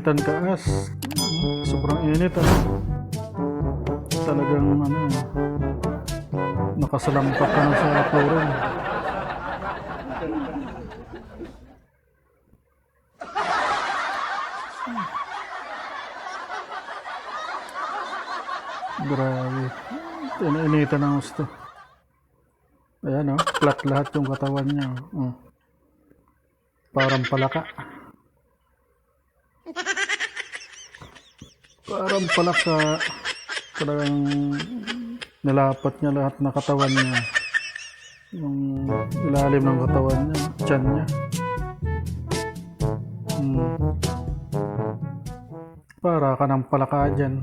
initan ka as. Sobrang init ano. Talagang ano, nakasalampak ka na sa flooring. Grabe. Initan ng gusto. Ayan oh, flat lahat yung katawan niya. Oh. Parang palaka. Parang palaka. Talagang nilapat niya lahat ng katawan niya. Yung ilalim ng katawan niya, tiyan niya. Para ka ng palaka dyan.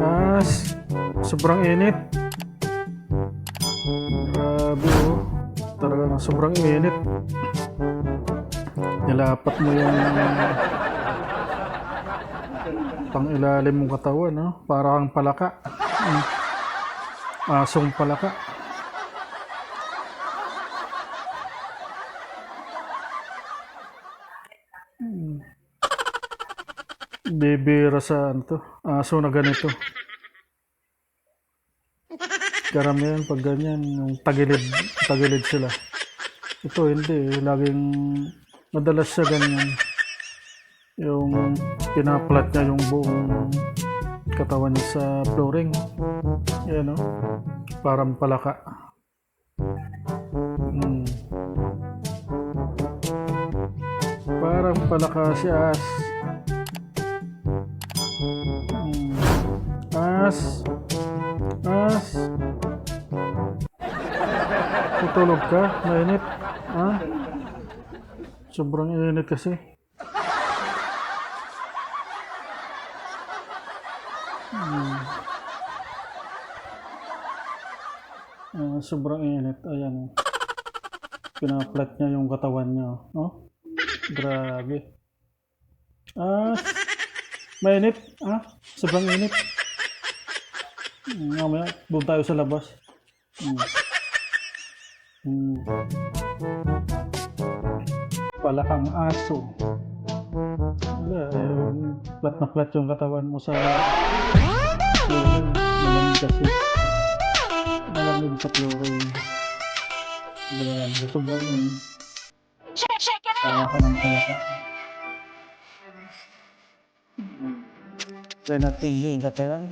As, sobrang init. Grabe oh. Talagang sobrang init. Nilapat mo yung pang ilalim mong katawan, no? Para kang palaka. Asong palaka. Bibira sa ano to, aso na ganito. Karamihan pag ganyan, yung tagilid sila. Ito hindi, laging madalas siya ganyan. Yung pinaplat niya yung buong katawan niya sa flooring. Yan o, parang palaka. Parang palaka si As. As. Tutulog ka? Mainit? Ha? Sobrang init kasi. Sobrang init. Ayan. Pinaplat niya yung katawan niya. Oh? Grabe. Mainit? Sobrang init. Mamaya, doon tayo sa labas. Palakang aso. Wala, flat na flat yung katawan mo sa flooring. Malamig kasi. Malamig sa flooring. Sobrang init. Kaya ka ng palaka. Kaya natin yung katawan.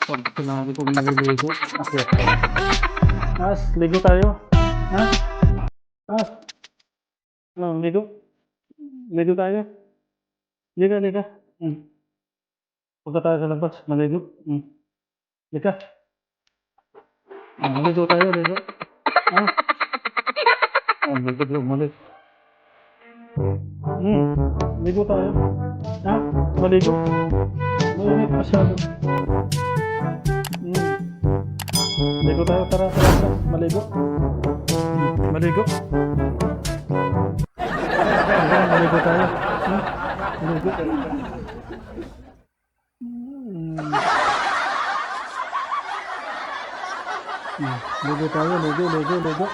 Pag sinabi kong naliligo, akyat. As, ligo tayo. Ha? As, ligo. Ligo tayo. Liga. Punta tayo sa labas, maligo. Liga. Ligo tayo, ligo. Ligo, umalis. Ligo tayo. Maligo. Mainit masyado. Ligo tayo, tara. Maligo. Maligo tayo. Maligo. Ligo tayo, ligo.